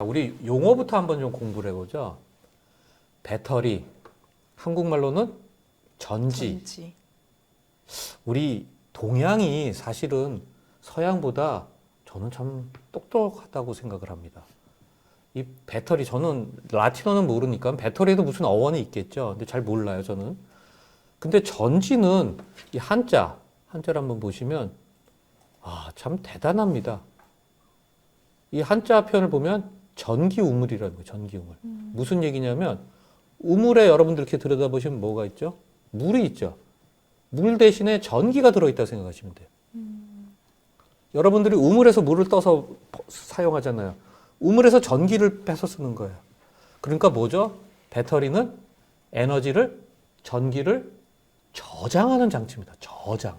우리 용어부터 한번 좀 공부를 해보죠. 배터리, 한국말로는 전지. 전지. 우리 동양이 사실은 서양보다 저는 참 똑똑하다고 생각을 합니다. 이 배터리, 저는 라틴어는 모르니까 배터리에도 무슨 어원이 있겠죠. 근데 잘 몰라요, 저는. 근데 전지는 이 한자를 한번 보시면, 참 대단합니다. 이 한자 표현을 보면 전기우물이라는 거예요, 전기우물. 무슨 얘기냐면, 우물에 여러분들 이렇게 들여다보시면 뭐가 있죠? 물이 있죠. 물 대신에 전기가 들어있다고 생각하시면 돼요. 여러분들이 우물에서 물을 떠서 사용하잖아요. 우물에서 전기를 빼서 쓰는 거예요. 그러니까 뭐죠? 배터리는 에너지를, 전기를 저장하는 장치입니다. 저장.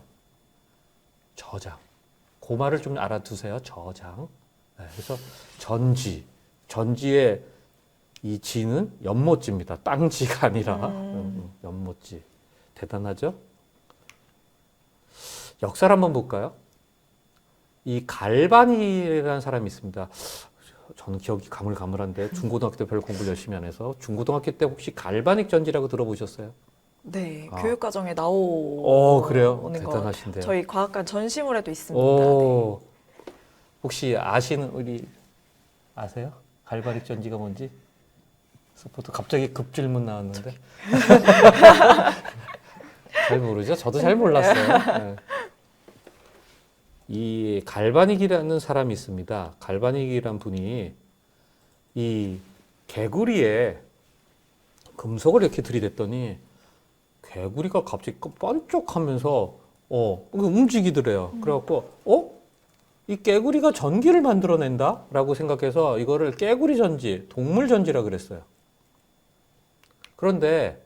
그 말을 좀 알아두세요. 저장. 네, 그래서 전지의 이 지는 연못지입니다. 땅지가 아니라 연못지. 대단하죠? 역사를 한번 볼까요? 이 갈바닉이라는 사람이 있습니다. 저는 기억이 가물가물한데 중고등학교 때 별 공부를 열심히 안 해서 중고등학교 때 혹시 갈바닉 전지라고 들어보셨어요? 네, 교육과정에 나오는 그래요? 거. 대단하신데요. 저희 과학관 전시물에도 있습니다. 오, 혹시 아시는 우리 아세요? 갈바닉 전지가 뭔지? 스포트 갑자기 급 질문 나왔는데 잘 모르죠? 저도 잘 몰랐어요. 네. 이 갈바닉이라는 사람이 있습니다. 갈바닉이란 분이 이 개구리에 금속을 이렇게 들이댔더니 개구리가 갑자기 번쩍하면서 움직이더래요. 그래갖고 이 개구리가 전기를 만들어낸다? 라고 생각해서 이거를 개구리 전지, 동물 전지라 그랬어요. 그런데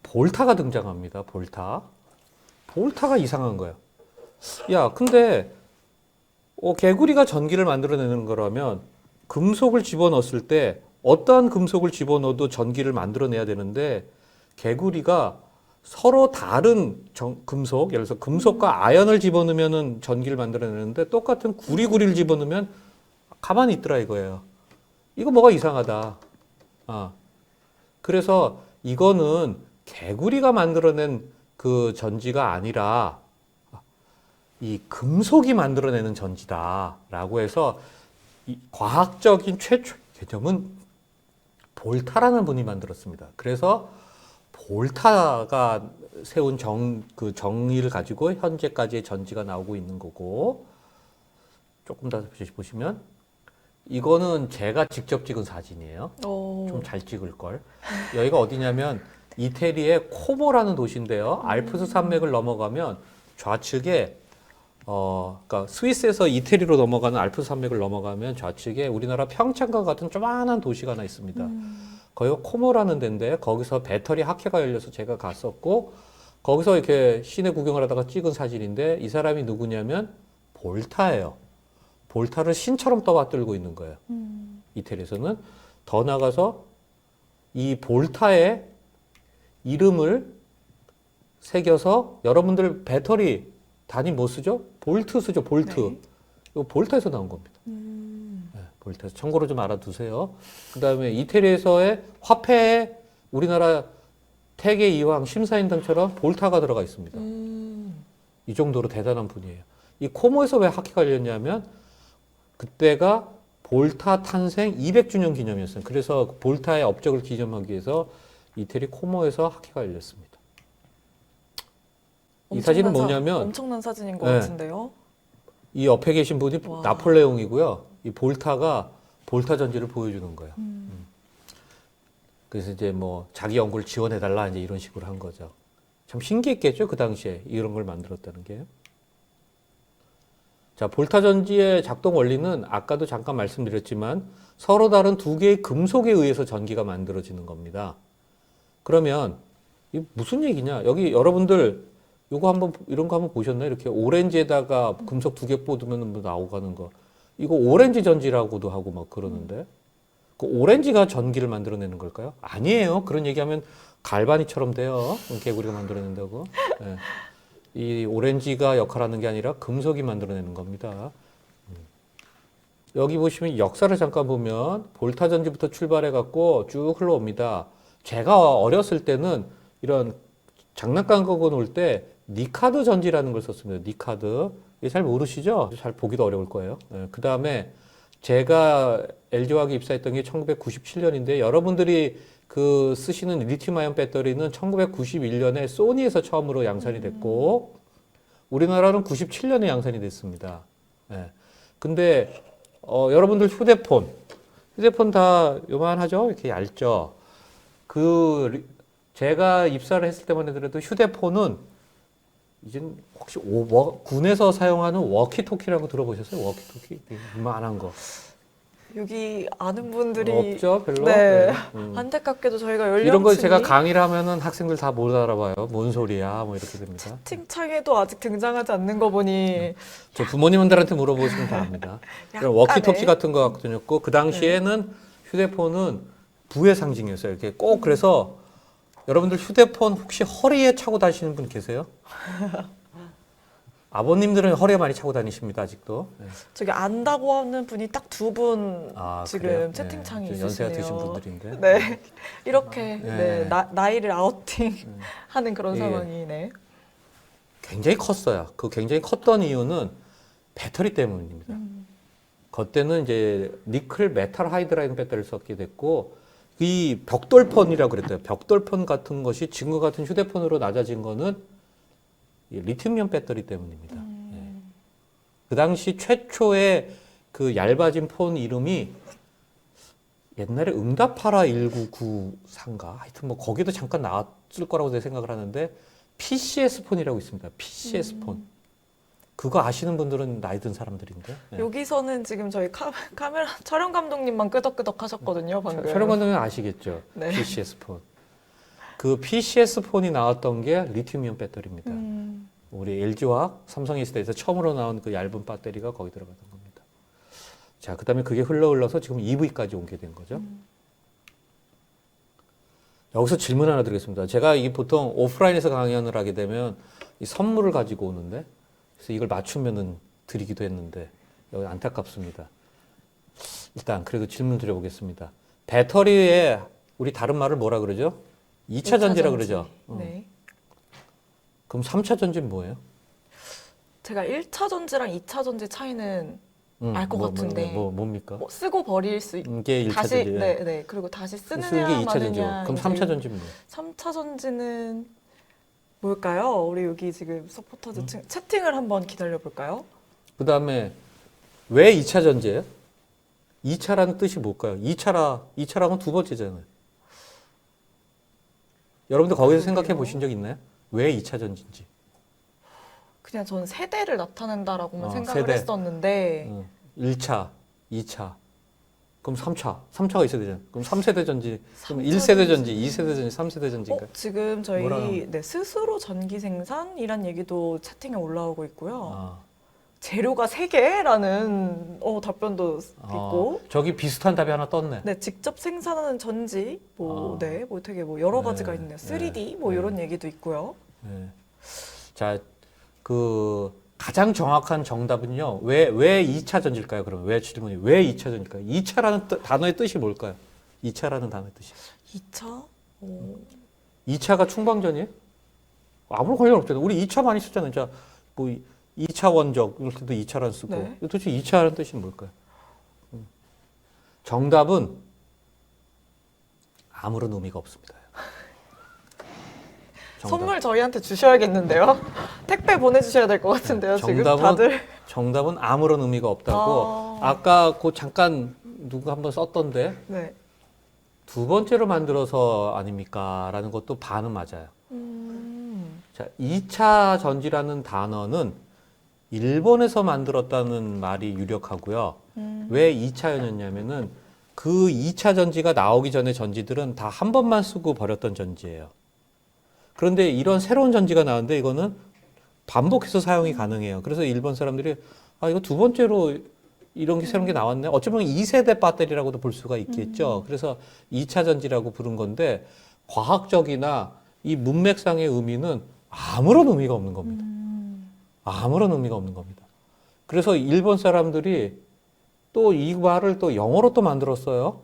볼타가 등장합니다. 볼타가 이상한 거예요. 야, 근데 개구리가 전기를 만들어내는 거라면 금속을 집어넣었을 때 어떠한 금속을 집어넣어도 전기를 만들어내야 되는데 개구리가 서로 다른 금속, 예를 들어서 금속과 아연을 집어넣으면 전기를 만들어내는데 똑같은 구리구리를 집어넣으면 가만히 있더라 이거예요. 이거 뭐가 이상하다. 그래서 이거는 개구리가 만들어낸 그 전지가 아니라 이 금속이 만들어내는 전지다라고 해서 이 과학적인 최초 개념은 볼타라는 분이 만들었습니다. 그래서 볼타가 세운 그 정의를 가지고 현재까지의 전지가 나오고 있는 거고, 조금 더 보시면 이거는 제가 직접 찍은 사진이에요. 좀 잘 찍을 걸. 여기가 어디냐면 이태리의 코모라는 도시인데요. 알프스 산맥을 넘어가면 좌측에 그러니까 스위스에서 이태리로 넘어가는 알프스 산맥을 넘어가면 좌측에 우리나라 평창과 같은 조그만한 도시가 하나 있습니다. 거기가 코모라는 데인데 거기서 배터리 학회가 열려서 제가 갔었고 거기서 이렇게 시내 구경을 하다가 찍은 사진인데 이 사람이 누구냐면 볼타예요. 볼타를 신처럼 떠받들고 있는 거예요. 이태리에서는. 더 나가서 이 볼타의 이름을 새겨서 여러분들 배터리 단위 뭐 쓰죠? 볼트 쓰죠, 볼트. 네. 이거 볼타에서 나온 겁니다. 네, 볼타에서. 참고로 좀 알아두세요. 그 다음에 이태리에서의 화폐에 우리나라 태계 이황 심사인당처럼 볼타가 들어가 있습니다. 이 정도로 대단한 분이에요. 이 코모에서 왜 학회가 열렸냐면 그때가 볼타 탄생 200주년 기념이었어요. 그래서 볼타의 업적을 기념하기 위해서 이태리 코모에서 학회가 열렸습니다. 이 사진은 뭐냐면 엄청난 사진인 것 네. 같은데요. 이 옆에 계신 분이 와. 나폴레옹이고요. 이 볼타가 볼타 전지를 보여주는 거예요. 그래서 이제 뭐 자기 연구를 지원해달라 이제 이런 식으로 한 거죠. 참 신기했겠죠, 그 당시에 이런 걸 만들었다는 게. 자, 볼타 전지의 작동 원리는 아까도 잠깐 말씀드렸지만 서로 다른 두 개의 금속에 의해서 전기가 만들어지는 겁니다. 그러면 이 무슨 얘기냐? 여기 여러분들 요거 한번 이런 거 한번 보셨나요? 이렇게 오렌지에다가 금속 두 개 꽂으면 뭐 나오고 하는 거. 이거 오렌지 전지라고도 하고 막 그러는데 그 오렌지가 전기를 만들어내는 걸까요? 아니에요. 그런 얘기하면 갈바닉처럼 돼요. 개구리가 만들어낸다고. 네. 이 오렌지가 역할하는 게 아니라 금속이 만들어내는 겁니다. 여기 보시면 역사를 잠깐 보면 볼타 전지부터 출발해 갖고 쭉 흘러옵니다. 제가 어렸을 때는 이런 장난감 갖고 놀 때 니카드 전지라는 걸 썼습니다. 니카드. 이게 잘 모르시죠? 잘 보기도 어려울 거예요. 그 다음에 제가 LG화학에 입사했던 게 1997년인데 여러분들이 그 쓰시는 리튬 아이온 배터리는 1991년에 소니에서 처음으로 양산이 됐고 우리나라는 97년에 양산이 됐습니다. 근데 여러분들 휴대폰 다 요만하죠? 이렇게 얇죠? 제가 입사를 했을 때만 하더라도 휴대폰은 이제 혹시 군에서 사용하는 워키토키라고 들어보셨어요? 워키토키? 이만한 거. 여기 아는 분들이 없죠, 별로. 네. 네. 안타깝게도 저희가 연령층이 이런 거 제가 강의를 하면은 학생들 다 못 알아봐요. 뭔 소리야, 뭐 이렇게 됩니다. 채팅창에도 아직 등장하지 않는 거 보니 저 부모님들한테 물어보시면 다 압니다. 이런 워키토키 같은 거 갖고 다녔고 그 당시에는 휴대폰은 부의 상징이었어요. 이렇게 꼭 그래서 여러분들 휴대폰 혹시 허리에 차고 다니시는 분 계세요? 아버님들은 허리에 많이 차고 다니십니다, 아직도. 네. 저기 안다고 하는 분이 딱 두 분 지금 그래요? 채팅창이 네. 있으시네요. 연세가 드신 분들인데. 네. 이렇게 네. 나이를 아우팅 하는 그런 예. 상황이네. 굉장히 컸어요. 그 굉장히 컸던 이유는 배터리 때문입니다. 그때는 이제 니켈 메탈 하이드라이드 배터리를 썼게 됐고 이 벽돌폰이라고 그랬대요. 벽돌폰 같은 것이 지금과 같은 휴대폰으로 낮아진 거는 이 리튬이온 배터리 때문입니다. 예. 그 당시 최초의 그 얇아진 폰 이름이 옛날에 응답하라 1994인가 하여튼 뭐 거기도 잠깐 나왔을 거라고 제가 생각을 하는데 PCS 폰이라고 있습니다. PCS 폰. 그거 아시는 분들은 나이 든 사람들인데. 예. 여기서는 지금 저희 카메라 촬영 감독님만 끄덕끄덕 하셨거든요, 방금. 촬영 감독님 아시겠죠? 네. PCS 폰. 그 PCS 폰이 나왔던 게 리튬이온 배터리입니다. 우리 LG화학, 삼성에스테에서 처음으로 나온 그 얇은 배터리가 거기 들어갔던 겁니다. 자, 그 다음에 그게 흘러서 지금 EV까지 오게 된 거죠. 여기서 질문 하나 드리겠습니다. 제가 이게 보통 오프라인에서 강연을 하게 되면 이 선물을 가지고 오는데, 그래서 이걸 맞추면은 드리기도 했는데, 여기 안타깝습니다. 일단, 그래도 질문 드려보겠습니다. 배터리에 우리 다른 말을 뭐라 그러죠? 2차 전지라 그러죠? 네. 그럼 3차 전지는 뭐예요? 제가 1차 전지랑 2차 전지 차이는 알 것 같은데. 뭡니까? 뭐 쓰고 버릴 수 이게 1차 다시 전지. 네. 그리고 다시 쓰는 쓰느냐 게 2차 전지고. 마느냐. 그럼 3차 전지는 뭐예요? 3차 전지는 뭘까요? 우리 여기 지금 서포터즈 채팅을 한번 기다려 볼까요? 그 다음에 왜 2차 전지예요? 2차라는 뜻이 뭘까요? 2차라면 두 번째잖아요. 여러분들 거기서 생각해 보신 적 있나요? 왜 2차 전지인지. 그냥 저는 세대를 나타낸다라고만 생각을 세대. 했었는데 1차, 2차. 그럼 3차. 3차가 있어야 되잖아요. 그럼 3세대 전지, 그럼 3차 1세대 전지, 2세대 전지, 3세대 전지인가? 지금 저희 스스로 전기 생산이란 얘기도 채팅에 올라오고 있고요. 재료가 3개라는 답변도 있고. 저기 비슷한 답이 하나 떴네. 네, 직접 생산하는 전지, 되게 여러 가지가 있네요. 3D 이런 얘기도 있고요. 네. 자, 가장 정확한 정답은요. 왜 2차 전지일까요? 그러면 왜 질문이 왜 2차 전지일까요? 2차라는 단어의 뜻이 뭘까요? 2차라는 단어의 뜻이. 2차? 2차가 충방전이에요? 아무런 관련 없잖아요. 우리 2차 많이 쓰잖아요. 자, 뭐 2차 원적 이럴 때도 2차라는 쓰고. 네. 도대체 2차라는 뜻이 뭘까요? 정답은 아무런 의미가 없습니다. 선물 저희한테 주셔야겠는데요. 택배 보내주셔야 될 것 같은데요. 지금 다들. 정답은 아무런 의미가 없다고. 아까 그 잠깐 누가 한번 썼던데 네. 두 번째로 만들어서 아닙니까? 라는 것도 반은 맞아요. 자, 2차 전지라는 단어는 일본에서 만들었다는 말이 유력하고요. 왜 2차였냐면은 그 2차 전지가 나오기 전에 전지들은 다 한 번만 쓰고 버렸던 전지예요. 그런데 이런 새로운 전지가 나왔는데 이거는 반복해서 사용이 가능해요. 그래서 일본 사람들이 이거 두 번째로 이런 게 새로운 게 나왔네. 어쩌면 2세대 배터리라고도 볼 수가 있겠죠. 그래서 2차 전지라고 부른 건데 과학적이나 이 문맥상의 의미는 아무런 의미가 없는 겁니다. 아무런 의미가 없는 겁니다. 그래서 일본 사람들이 또 이 말을 또 영어로 또 만들었어요.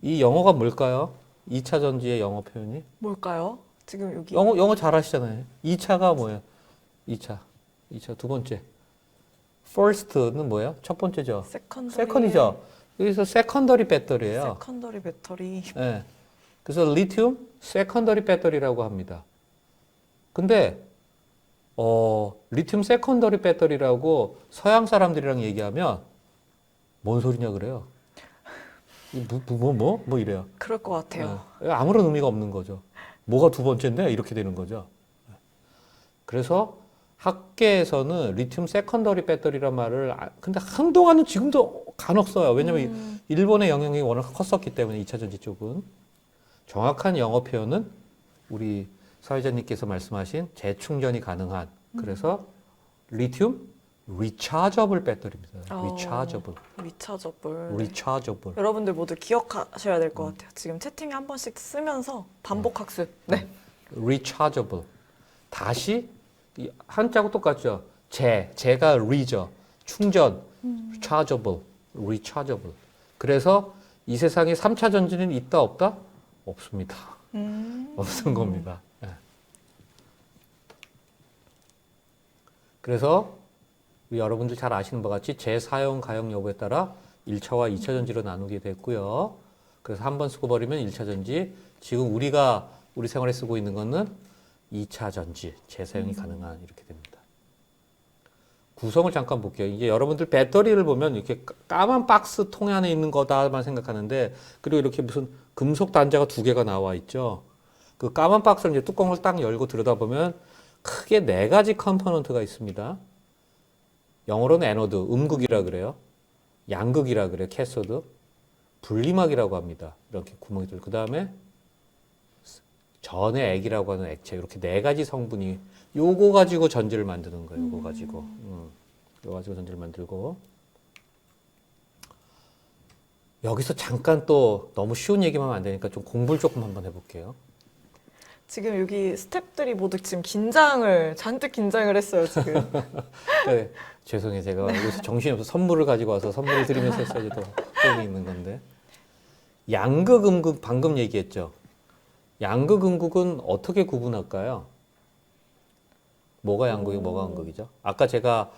이 영어가 뭘까요? 2차 전지의 영어 표현이? 뭘까요? 지금 여기 영어 잘 하시잖아요. 2차가 뭐예요? 2차 두 번째. first는 뭐예요? 첫 번째죠. second이죠. 여기서 secondary 배터리예요. 세컨더리 배터리. 예. 그래서 리튬 세컨더리 배터리라고 합니다. 근데 리튬 세컨더리 배터리라고 서양 사람들이랑 얘기하면 뭔 소리냐 그래요. 뭐 이래요. 그럴 것 같아요. 예. 아무런 의미가 없는 거죠. 뭐가 두 번째인데 이렇게 되는 거죠. 그래서 학계에서는 리튬 세컨더리 배터리란 말을 근데 한동안은 지금도 간혹 써요. 왜냐면 일본의 영향이 워낙 컸었기 때문에 2차 전지 쪽은 정확한 영어 표현은 우리 사회자님께서 말씀하신 재충전이 가능한 그래서 리튬 리차저블 배터리입니다. 리차저블. 여러분들 모두 기억하셔야 될 것 같아요. 지금 채팅에 한 번씩 쓰면서 반복 학습. 네. 리차저블. 다시 이 한자고 똑같죠. 제가 리죠. 충전. 리차저블. 그래서 이 세상에 3차 전지는 있다 없다? 없습니다. 없는 겁니다. 네. 그래서 우리 여러분들 잘 아시는 바 같이 재사용 가용 여부에 따라 1차와 2차 전지로 나누게 됐고요. 그래서 한 번 쓰고 버리면 1차 전지, 지금 우리가 우리 생활에 쓰고 있는 거는 2차 전지, 재사용이 가능한 이렇게 됩니다. 구성을 잠깐 볼게요. 이제 여러분들 배터리를 보면 이렇게 까만 박스 통 안에 있는 거다만 생각하는데, 그리고 이렇게 무슨 금속 단자가 두 개가 나와 있죠. 그 까만 박스를 이제 뚜껑을 딱 열고 들여다보면 크게 네 가지 컴포넌트가 있습니다. 영어로는 에노드, 음극이라 그래요. 양극이라 그래요. 캐소드. 분리막이라고 합니다. 이렇게 구멍이 뚫려. 그 다음에 전해 액이라고 하는 액체. 이렇게 네 가지 성분이 요거 가지고 전지를 만드는 거예요. 요거 가지고. 요거 가지고 전지를 만들고. 여기서 잠깐 또 너무 쉬운 얘기만 하면 안 되니까 좀 공부를 조금 한번 해볼게요. 지금 여기 스태프들이 모두 지금 잔뜩 긴장을 했어요, 지금. 네, 죄송해요. 제가 여기서 정신이 없어서 선물을 가지고 와서 선물을 드리면서 했어야지 더 소용이 있는 건데. 양극, 음극 방금 얘기했죠. 양극, 음극은 어떻게 구분할까요? 뭐가 양극이고 뭐가 음극이죠? 아까 제가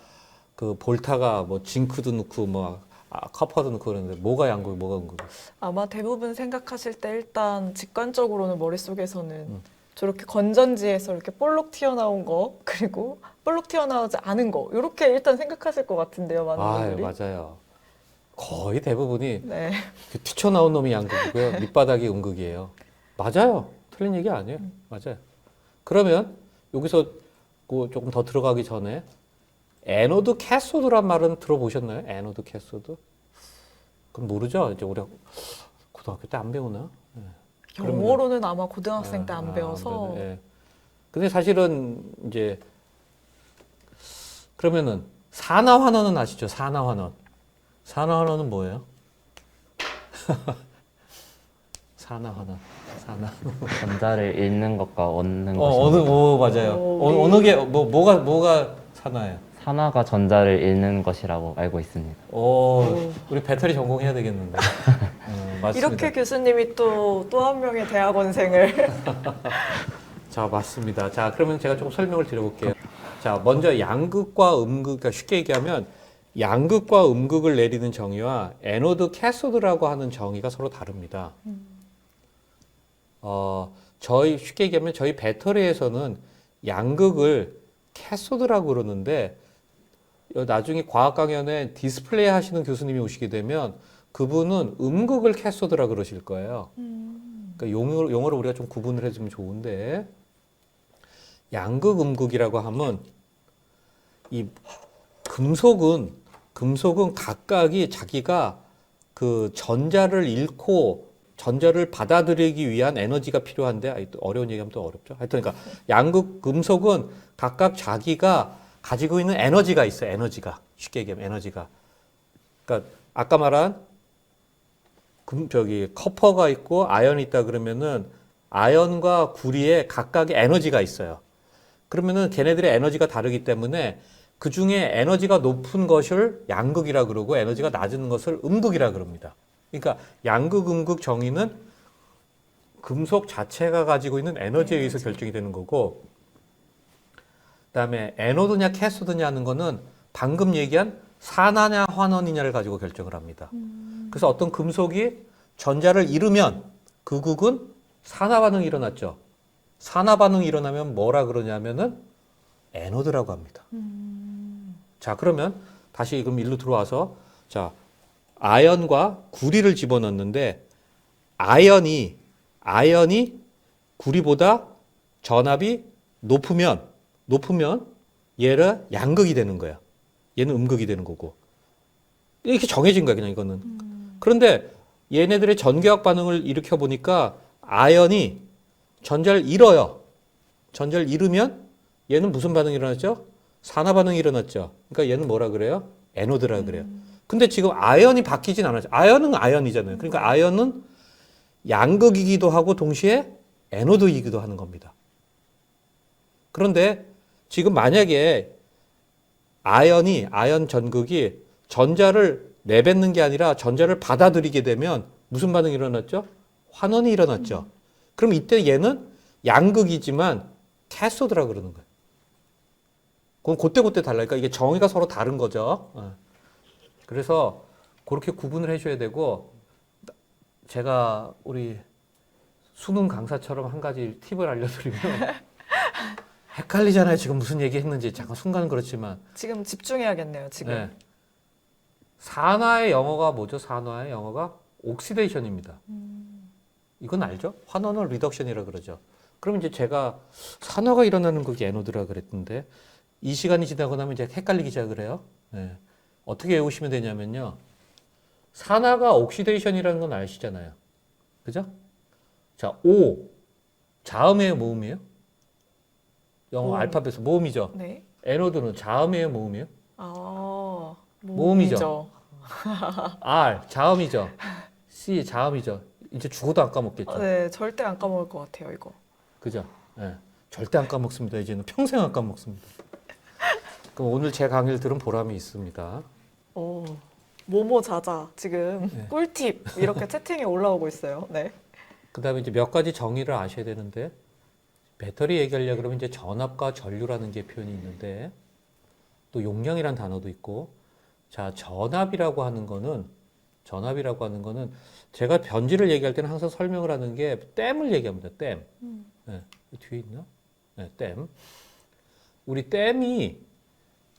그 볼타가 뭐 징크도 넣고 뭐 커퍼도 넣고 그러는데 뭐가 양극이 뭐가 음극이? 아마 대부분 생각하실 때 일단 직관적으로는 머릿속에서는 저렇게 건전지에서 이렇게 볼록 튀어나온 거, 그리고 볼록 튀어나오지 않은 거, 이렇게 일단 생각하실 것 같은데요, 많은 분들이. 맞아요. 거의 대부분이 네. 그 튀쳐나온 놈이 양극이고요. 밑바닥이 음극이에요. 맞아요. 틀린 얘기 아니에요. 맞아요. 그러면 여기서 그 조금 더 들어가기 전에 에노드 캐소드란 말은 들어보셨나요? 에노드 캐소드? 그럼 모르죠? 이제 우리 고등학교 때 안 배우나? 네. 영어로는 아마 고등학생 때 안 배워서. 예. 근데 사실은 이제 그러면은 산화환원은 아시죠? 산화환원. 산화환원은 뭐예요? 산화환원. 전자를 잃는 것과 얻는 것입니다. 맞아요. 네. 어느 게 뭐가 산화예요? 산화가 전자를 잃는 것이라고 알고 있습니다. 우리 배터리 전공해야 되겠는데. 맞습니다. 이렇게 교수님이 또 한 명의 대학원생을. 자, 맞습니다. 자, 그러면 제가 조금 설명을 드려볼게요. 자, 먼저 양극과 음극, 그러니까 쉽게 얘기하면 양극과 음극을 내리는 정의와 에노드, 캐소드라고 하는 정의가 서로 다릅니다. 쉽게 얘기하면 저희 배터리에서는 양극을 캐소드라고 그러는데, 나중에 과학 강연에 디스플레이 하시는 교수님이 오시게 되면 그분은 음극을 캐소드라 그러실 거예요. 그러니까 용어를 우리가 좀 구분을 해주면 좋은데, 양극, 음극이라고 하면 이 금속은 각각이 자기가 그 전자를 잃고 전자를 받아들이기 위한 에너지가 필요한데, 어려운 얘기하면 또 어렵죠. 하여튼 그러니까 양극 금속은 각각 자기가 가지고 있는 에너지가 있어요. 에너지가. 쉽게 얘기하면 에너지가. 그러니까 아까 말한 커퍼가 있고 아연이 있다 그러면은 아연과 구리에 각각의 에너지가 있어요. 그러면은 걔네들의 에너지가 다르기 때문에 그 중에 에너지가 높은 것을 양극이라 그러고 에너지가 낮은 것을 음극이라 그럽니다. 그러니까 양극, 음극 정의는 금속 자체가 가지고 있는 에너지에 의해서 결정이 되는 거고, 그다음에 에노드냐 캐소드냐 하는 거는 방금 얘기한 산화냐 환원이냐를 가지고 결정을 합니다. 그래서 어떤 금속이 전자를 잃으면 그 극은 산화 반응이 일어났죠. 산화 반응이 일어나면 뭐라 그러냐면은 에노드라고 합니다. 자, 그러면 다시 그럼 일로 들어와서 자, 아연과 구리를 집어넣는데 아연이 구리보다 전압이 높으면 얘를 양극이 되는 거야. 얘는 음극이 되는 거고. 이렇게 정해진 거야, 그냥 이거는. 그런데 얘네들의 전기화학 반응을 일으켜 보니까 아연이 전자를 잃어요. 전자를 잃으면 얘는 무슨 반응이 일어났죠? 산화 반응이 일어났죠. 그러니까 얘는 뭐라 그래요? 에노드라 그래요. 근데 지금 아연이 바뀌진 않았죠. 아연은 아연이잖아요. 그러니까 아연은 양극이기도 하고 동시에 에노드이기도 하는 겁니다. 그런데 지금 만약에 아연 전극이 전자를 내뱉는 게 아니라 전자를 받아들이게 되면 무슨 반응이 일어났죠? 환원이 일어났죠. 그럼 이때 얘는 양극이지만 캐소드라 그러는 거예요. 그건 그때 달라니까 이게 정의가 서로 다른 거죠. 그래서 그렇게 구분을 해줘야 되고, 제가 우리 수능 강사처럼 한 가지 팁을 알려드리면 헷갈리잖아요. 지금 무슨 얘기 했는지. 잠깐 순간은 그렇지만. 지금 집중해야겠네요. 지금. 네. 산화의 영어가 뭐죠? 산화의 영어가 옥시데이션입니다. 이건 알죠? 환원을 리덕션이라 그러죠. 그럼 이제 제가 산화가 일어나는 그게 에노드라 그랬는데 이 시간이 지나고 나면 이제 헷갈리기 시작을 해요. 네. 어떻게 외우시면 되냐면요. 산화가 옥시데이션이라는 건 아시잖아요. 그죠? 자, O. 자음이에요, 모음이에요? 영어 모음. 알파벳은 모음이죠. 네. 에노드는 자음이에요, 모음이에요? 아, 모음이죠. R 자음이죠. C 자음이죠. 이제 죽어도 안 까먹겠죠. 네, 절대 안 까먹을 것 같아요, 이거. 그죠? 네. 절대 안 까먹습니다. 이제는 평생 안 까먹습니다. 그럼 오늘 제 강의를 들은 보람이 있습니다. 오, 모모자자 지금 네. 꿀팁 이렇게 채팅에 올라오고 있어요. 네. 그 다음에 이제 몇 가지 정의를 아셔야 되는데, 배터리 얘기하려고 그러면 이제 전압과 전류라는 게 표현이 있는데, 또 용량이라는 단어도 있고, 자, 전압이라고 하는 거는 제가 변지를 얘기할 때는 항상 설명을 하는 게 댐을 얘기합니다. 댐. 네, 뒤에 있나? 네, 댐. 우리 댐이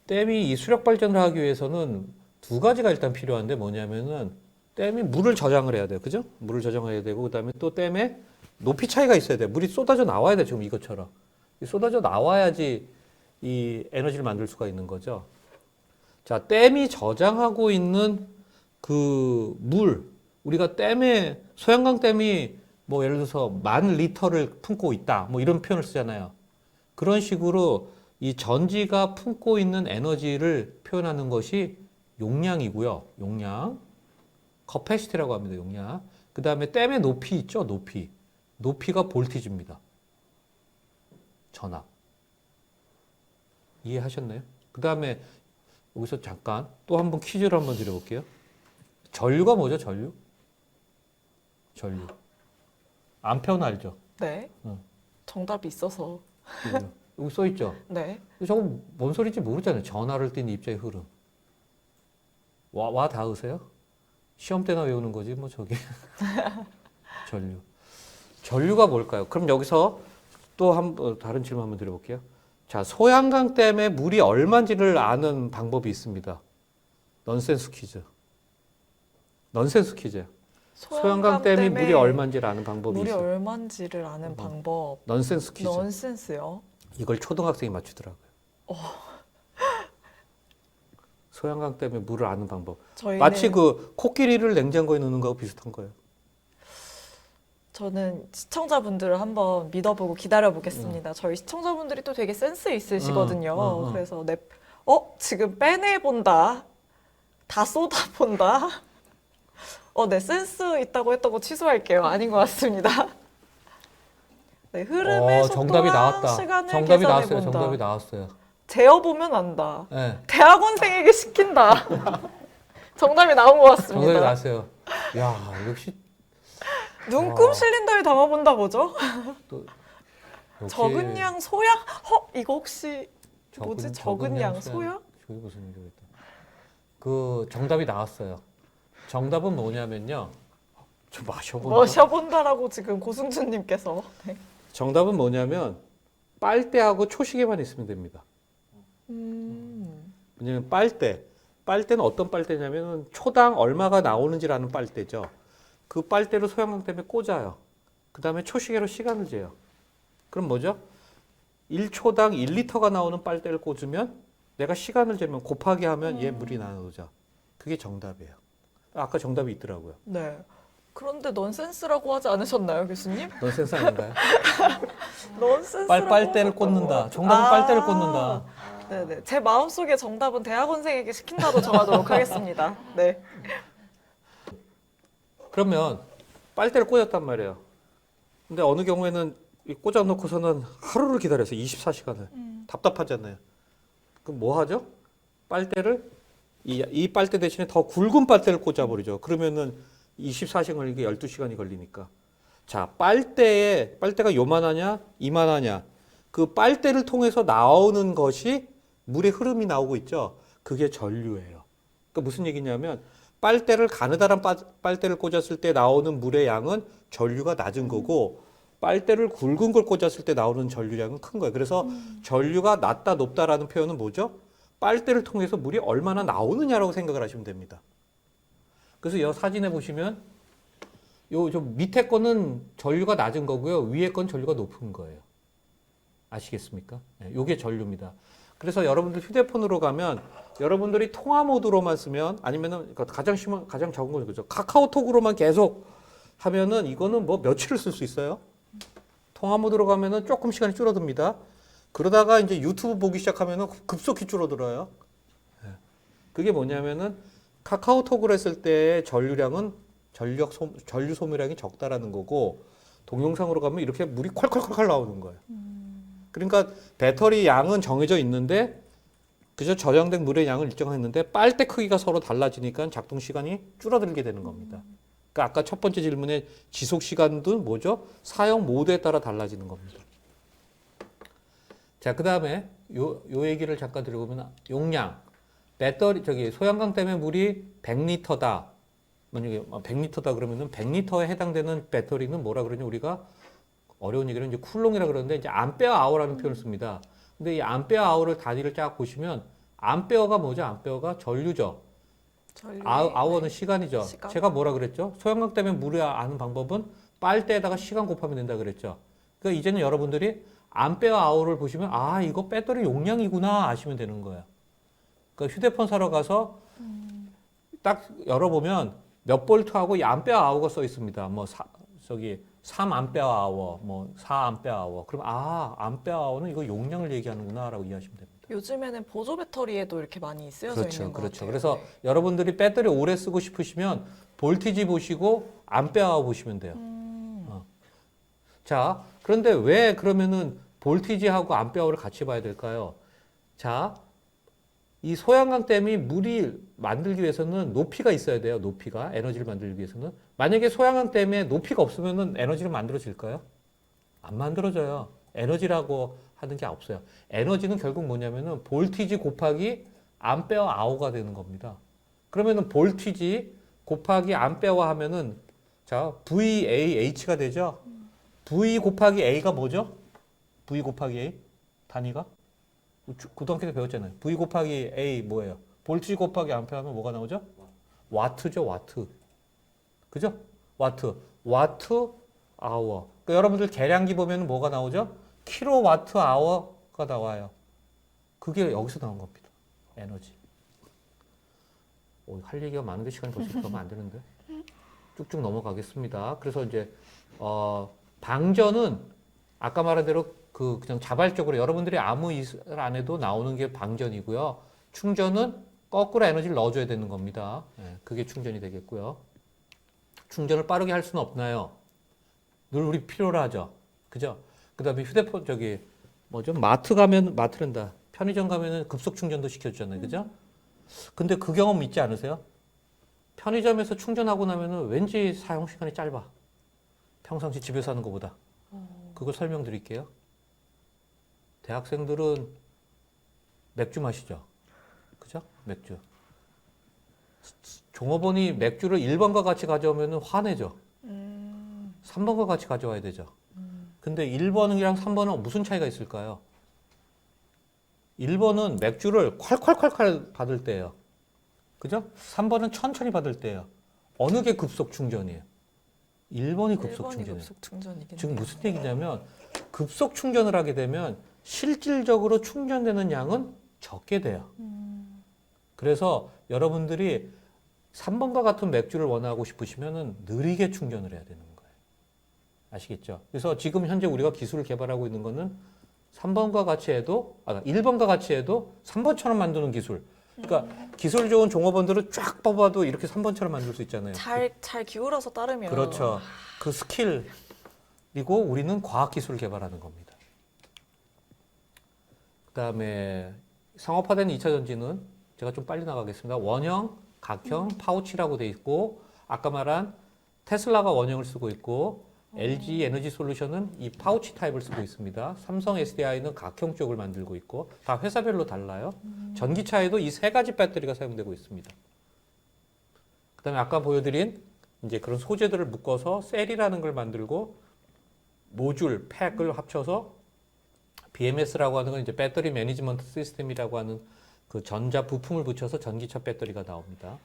이 수력 발전을 하기 위해서는 두 가지가 일단 필요한데 뭐냐면은 댐이 물을 저장을 해야 돼요. 그죠? 물을 저장해야 되고 그다음에 또 댐에 높이 차이가 있어야 돼요. 물이 쏟아져 나와야 돼. 지금 이것처럼. 쏟아져 나와야지 이 에너지를 만들 수가 있는 거죠. 자, 댐이 저장하고 있는 그 물, 우리가 댐에, 소양강 댐이 뭐 예를 들어서 10,000리터를 품고 있다. 뭐 이런 표현을 쓰잖아요. 그런 식으로 이 전지가 품고 있는 에너지를 표현하는 것이 용량이고요. 용량. 커패시티라고 합니다. 용량. 그 다음에 댐의 높이 있죠. 높이가 볼티지입니다. 전압. 이해하셨나요? 그 다음에 여기서 잠깐 또 한번 퀴즈를 한번 드려볼게요. 전류가 뭐죠? 전류. 암페어는 알죠? 네. 응. 정답이 있어서. 여기 써 있죠? 네. 저거 뭔 소리인지 모르잖아요. 전하를 띤 입자의 흐름. 와 닿으세요? 시험 때나 외우는 거지 뭐 저게. 전류가 뭘까요? 그럼 여기서 또 다른 질문 한번 드려볼게요. 자, 소양강 댐에 물이 얼마인지를 아는 방법이 있습니다. 넌센스 퀴즈. 소양강 댐이 물이 얼마인지를 아는 방법이 물이 있어요. 얼마인지를 아는 방법. 넌센스 퀴즈. 넌센스요? 이걸 초등학생이 맞추더라고요. 소양강 댐에 물을 아는 방법. 저희는 마치 그 코끼리를 냉장고에 넣는 거하고 비슷한 거예요. 저는 시청자분들을 한번 믿어보고 기다려보겠습니다. 저희 시청자분들이 또 되게 센스 있으시거든요. 그래서 지금 빼내본다. 다 쏟아본다. 네, 센스 있다고 했던 거 취소할게요. 아닌 것 같습니다. 네, 흐름의 정답이 속도와 나왔다. 시간을 정답이 계산해본다. 나왔어요. 재어보면 안다. 네. 대학원생에게 시킨다. 정답이 나온 것 정답이 같습니다. 나왔어요. 야, 역시 눈금 실린더에 담아본다 뭐죠? 또 역시 적은 양 소양? 이거 혹시 뭐지? 적은 양 소양? 저게 무슨 일이겠다. 그 정답이 나왔어요. 정답은 뭐냐면요. 좀 마셔본다. 머셔본다라고 지금 고승준님께서. 네. 정답은 뭐냐면 빨대하고 초시계만 있으면 됩니다. 왜냐면 빨대는 어떤 빨대냐면 초당 얼마가 나오는지라는 빨대죠. 그 빨대를 소형강 때문에 꽂아요. 그 다음에 초시계로 시간을 재요. 그럼 뭐죠? 1초당 1리터가 나오는 빨대를 꽂으면 내가 시간을 재면 곱하기 하면 얘 물이 나오죠. 그게 정답이에요. 아까 정답이 있더라고요. 네. 그런데 넌센스라고 하지 않으셨나요, 교수님? 넌센스 아닌가요? 넌센스라고 빨대를 하셨다고. 꽂는다. 정답은 빨대를 꽂는다. 네네. 제 마음속에 정답은 대학원생에게 시킨다로 정하도록 하겠습니다. 네. 그러면 빨대를 꽂았단 말이에요. 근데 어느 경우에는 이 꽂아놓고서는 하루를 기다려서 24시간을 답답하잖아요. 그럼 뭐 하죠? 빨대를 이 빨대 대신에 더 굵은 빨대를 꽂아버리죠. 그러면은 24시간 걸리게 12시간이 걸리니까. 자, 빨대가 요만하냐, 이만하냐. 그 빨대를 통해서 나오는 것이 물의 흐름이 나오고 있죠. 그게 전류예요. 그러니까 무슨 얘기냐면 빨대를 가느다란 빨대를 꽂았을 때 나오는 물의 양은 전류가 낮은 거고 빨대를 굵은 걸 꽂았을 때 나오는 전류량은 큰 거예요. 그래서 전류가 낮다 높다라는 표현은 뭐죠? 빨대를 통해서 물이 얼마나 나오느냐라고 생각을 하시면 됩니다. 그래서 이 사진에 보시면 요 좀 밑에 거는 전류가 낮은 거고요. 위에 건 전류가 높은 거예요. 아시겠습니까? 네, 요게 전류입니다. 그래서 여러분들 휴대폰으로 가면 여러분들이 통화 모드로만 쓰면 아니면은 가장 적은 건 그죠. 카카오톡으로만 계속 하면은 이거는 뭐 며칠을 쓸 수 있어요. 통화 모드로 가면은 조금 시간이 줄어듭니다. 그러다가 이제 유튜브 보기 시작하면은 급속히 줄어들어요. 네. 그게 뭐냐면은 카카오톡을 했을 때 전류량은 전류 소모량이 적다라는 거고 동영상으로 가면 이렇게 물이 콸콸콸콸 나오는 거예요. 그러니까 배터리 양은 정해져 있는데 그저 저장된 물의 양을 일정했는데 빨대 크기가 서로 달라지니까 작동 시간이 줄어들게 되는 겁니다. 그러니까 아까 첫 번째 질문에 지속 시간도 뭐죠? 사용 모드에 따라 달라지는 겁니다. 자, 그다음에 요 얘기를 잠깐 드려보면 용량. 배터리 소형강 때문에 물이 100리터다. 만약에 100리터다 그러면은 100리터에 해당되는 배터리는 뭐라 그러냐 우리가 어려운 얘기는 이제 쿨롱이라 그러는데 이제 암페어 아워라는 표현을 씁니다. 근데 이 암페어 아워를 단위를 쫙 보시면 암페어가 뭐죠? 암페어가 전류죠. 아워는 시간이죠. 시간. 제가 뭐라 그랬죠? 소형강 때문에 물을 아는 방법은 빨대에다가 시간 곱하면 된다 그랬죠. 그러니까 이제는 여러분들이 암페어 아워를 보시면 아 이거 배터리 용량이구나 아시면 되는 거예요. 그러니까 휴대폰 사러 가서 딱 열어보면 몇 볼트하고 이 암페어 아워가 써 있습니다. 뭐 3암페어 아워, 뭐 4암페어 아워. 그럼 암페어 아워는 이거 용량을 얘기하는구나라고 이해하시면 됩니다. 요즘에는 보조 배터리에도 이렇게 많이 쓰여져 있는 것 그렇죠. 같아요. 그래서 네. 여러분들이 배터리 오래 쓰고 싶으시면 볼티지 보시고 암페어 아워 보시면 돼요. 자, 그런데 왜 그러면은 볼티지하고 암페어 아워를 같이 봐야 될까요? 자, 이 소양강댐이 물이 만들기 위해서는 높이가 있어야 돼요. 높이가 에너지를 만들기 위해서는 만약에 소양강댐에 높이가 없으면은 에너지를 만들어질까요? 안 만들어져요. 에너지라고 하는 게 없어요. 에너지는 결국 뭐냐면은 볼티지 곱하기 암페어 아워가 되는 겁니다. 그러면은 볼티지 곱하기 암페어 하면은 자 VAH가 되죠. V 곱하기 A가 뭐죠? V 곱하기 A 단위가? 고등학교 때 배웠잖아요. V 곱하기 A 뭐예요? 볼티지 곱하기 암페어 하면 뭐가 나오죠? 와트죠, 와트. 그죠? 와트. 와트 아워. 그러니까 여러분들 계량기 보면 뭐가 나오죠? 킬로와트 아워가 나와요. 그게 여기서 나온 겁니다. 에너지. 할 얘기가 많은데 시간이 벌써 그러면 안 되는데. 쭉쭉 넘어가겠습니다. 그래서 이제 방전은 아까 말한 대로 그냥 자발적으로 여러분들이 아무 일을 안 해도 나오는 게 방전이고요. 충전은 거꾸로 에너지를 넣어줘야 되는 겁니다. 네, 그게 충전이 되겠고요. 충전을 빠르게 할 수는 없나요? 늘 우리 필요로 하죠. 그죠? 그 다음에 휴대폰 마트란다. 편의점 가면은 급속 충전도 시켜주잖아요. 그죠? 근데 그 경험 있지 않으세요? 편의점에서 충전하고 나면은 왠지 사용 시간이 짧아. 평상시 집에서 하는 것보다. 그걸 설명드릴게요. 대학생들은 맥주 마시죠. 그죠? 맥주. 종업원이 맥주를 1번과 같이 가져오면 화내죠. 3번과 같이 가져와야 되죠. 근데 1번이랑 3번은 무슨 차이가 있을까요? 1번은 맥주를 콸콸콸콸 받을 때예요. 그죠? 3번은 천천히 받을 때예요. 어느 게 급속 충전이에요? 1번이 급속 1번이 충전이에요. 급속 충전이긴 지금 해요. 무슨 얘기냐면 급속 충전을 하게 되면 실질적으로 충전되는 양은 적게 돼요. 그래서 여러분들이 3번과 같은 맥주를 원하고 싶으시면 느리게 충전을 해야 되는 거예요. 아시겠죠? 그래서 지금 현재 우리가 기술을 개발하고 있는 거는 3번과 같이 해도, 1번과 같이 해도 3번처럼 만드는 기술. 그러니까 기술 좋은 종업원들은 쫙 뽑아도 이렇게 3번처럼 만들 수 있잖아요. 잘 기울어서 따르면 그렇죠. 그 스킬. 그리고 우리는 과학기술을 개발하는 겁니다. 그 다음에 상업화된 2차 전지는 제가 좀 빨리 나가겠습니다. 원형, 각형, 파우치라고 돼 있고, 아까 말한 테슬라가 원형을 쓰고 있고, LG 에너지 솔루션은 이 파우치 타입을 쓰고 있습니다. 삼성 SDI는 각형 쪽을 만들고 있고, 다 회사별로 달라요. 전기차에도 이 세 가지 배터리가 사용되고 있습니다. 그 다음에 아까 보여드린 이제 그런 소재들을 묶어서 셀이라는 걸 만들고, 모듈, 팩을 합쳐서 BMS라고 하는 건 이제 배터리 매니지먼트 시스템이라고 하는 그 전자 부품을 붙여서 전기차 배터리가 나옵니다.